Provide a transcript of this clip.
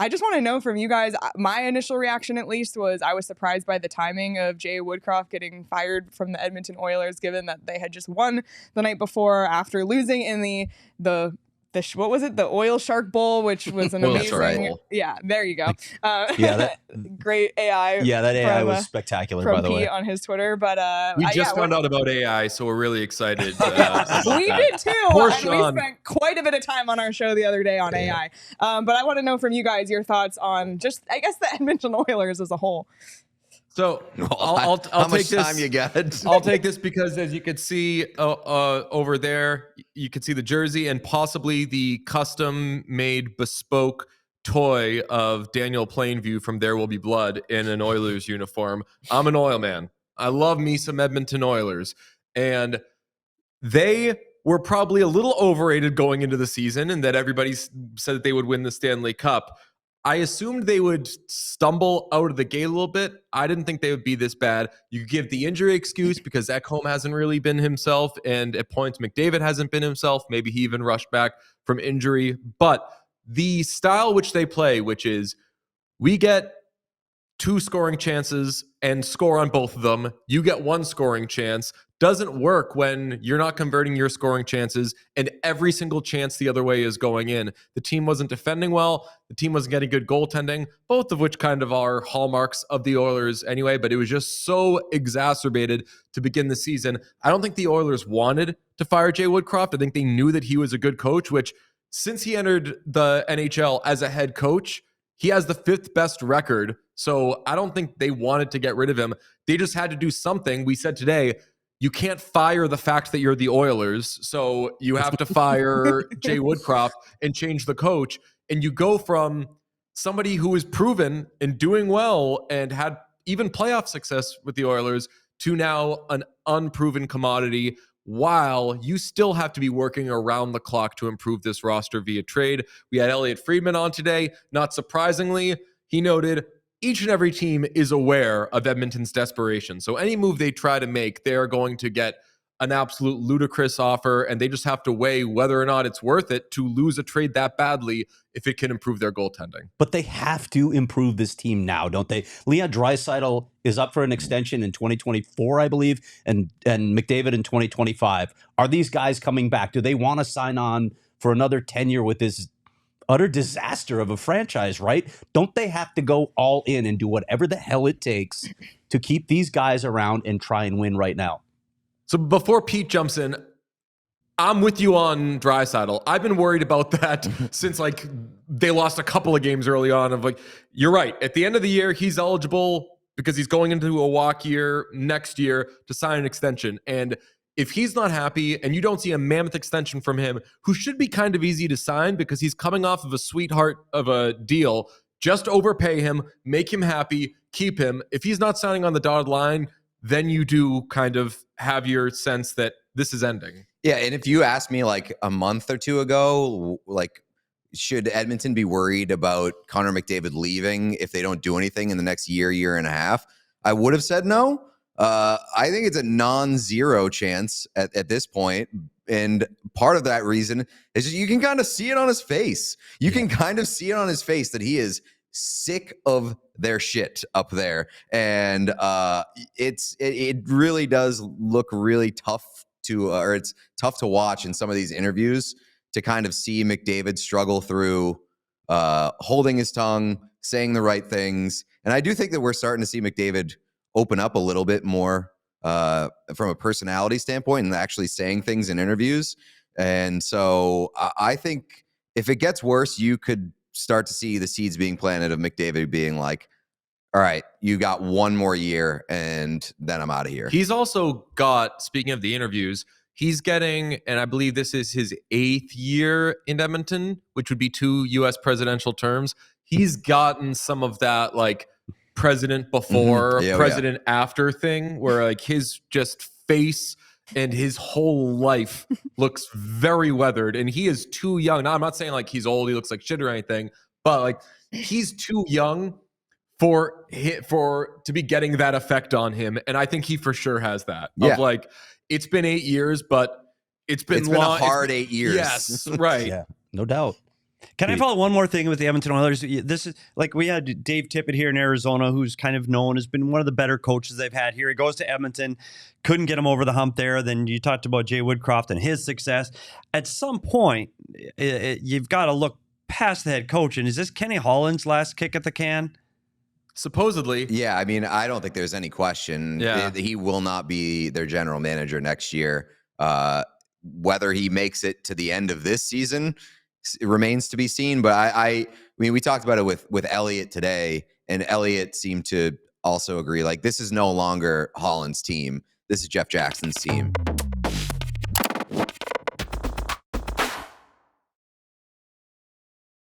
I just want to know from you guys, my initial reaction at least was I was surprised by the timing of Jay Woodcroft getting fired from the Edmonton Oilers, given that they had just won the night before after losing in the what was it? The Oil Shark Bowl, which was an amazing. Right. Yeah, there you go. Great AI. Yeah, that AI was spectacular, by the way. On his Twitter, but we just found out about AI, so we're really excited. We did too. We spent quite a bit of time on our show the other day on AI. But I want to know from you guys your thoughts on just, I guess, the Edmonton Oilers as a whole. So I'll take this. Time you got? I'll take this because, as you could see over there, you could see the jersey and possibly the custom-made bespoke toy of Daniel Plainview from There Will Be Blood in an Oilers uniform. I'm an Oil man. I love me some Edmonton Oilers, and they were probably a little overrated going into the season, and that everybody said that they would win the Stanley Cup. I assumed they would stumble out of the gate a little bit. I didn't think they would be this bad. You give the injury excuse because Ekholm hasn't really been himself, and at points McDavid hasn't been himself. Maybe he even rushed back from injury. But the style which they play, which is we get 2 scoring chances and score on both of them. You get 1 scoring chance. Doesn't work when you're not converting your scoring chances and every single chance the other way is going in. The team wasn't defending well. The team wasn't getting good goaltending, both of which kind of are hallmarks of the Oilers anyway, but it was just so exacerbated to begin the season. I don't think the Oilers wanted to fire Jay Woodcroft. I think they knew that he was a good coach, which since he entered the NHL as a head coach, he has the 5th best record. So I don't think they wanted to get rid of him. They just had to do something. We said today, you can't fire the fact that you're the Oilers. So you have to fire Jay Woodcroft and change the coach. And you go from somebody who is proven and doing well and had even playoff success with the Oilers to now an unproven commodity, while you still have to be working around the clock to improve this roster via trade. We had Elliot Friedman on today. Not surprisingly, he noted each and every team is aware of Edmonton's desperation. So any move they try to make, they're going to get an absolute ludicrous offer, and they just have to weigh whether or not it's worth it to lose a trade that badly if it can improve their goaltending. But they have to improve this team now, don't they? Leon Draisaitl is up for an extension in 2024, I believe, and McDavid in 2025. Are these guys coming back? Do they want to sign on for another tenure with this utter disaster of a franchise, right? Don't they have to go all in and do whatever the hell it takes to keep these guys around and try and win right now? So before Pete jumps in, I'm with you on Draisaitl. I've been worried about that since they lost a couple of games early on. Of you're right. At the end of the year, he's eligible because he's going into a walk year next year to sign an extension. And if he's not happy and you don't see a mammoth extension from him, who should be kind of easy to sign because he's coming off of a sweetheart of a deal, just overpay him, make him happy, keep him. If he's not signing on the dotted line, then you do kind of have your sense that this is ending. Yeah, and if you asked me a month or 2 ago, should Edmonton be worried about Connor McDavid leaving if they don't do anything in the next year and a half, I would have said no. I think it's a non-zero chance at this point. And part of that reason is just you can kind of see it on his face. You can kind of see it on his face that he is sick of their shit up there. And it really does look really tough or it's tough to watch in some of these interviews to kind of see McDavid struggle through holding his tongue, saying the right things. And I do think that we're starting to see McDavid open up a little bit more from a personality standpoint and actually saying things in interviews. And so I think if it gets worse, you could start to see the seeds being planted of McDavid being like, all right, you got 1 more year and then I'm out of here. He's also got, speaking of the interviews, he's getting, and I believe this is his 8th year in Edmonton, which would be 2 U.S. presidential terms. He's gotten some of that president before, president after thing, where his just face and his whole life looks very weathered, and he is too young. Now, I'm not saying he's old, he looks like shit or anything, but he's too young for to be getting that effect on him, and I think he for sure has that. Yeah. Of it's been 8 years, but it's been a hard 8 years. Yes, right. Yeah, no doubt. Can I follow one more thing with the Edmonton Oilers? This is like we had Dave Tippett here in Arizona, who's kind of known, has been one of the better coaches they've had here. He goes to Edmonton, couldn't get him over the hump there. Then you talked about Jay Woodcroft and his success. At some point, you've got to look past the head coach. And is this Kenny Holland's last kick at the can? Supposedly. Yeah, I mean, I don't think there's any question. Yeah. He will not be their general manager next year. Whether he makes it to the end of this season, it remains to be seen. But I mean, we talked about it with Elliott today, and Elliott seemed to also agree. Like, this is no longer Holland's team. This is Jeff Jackson's team.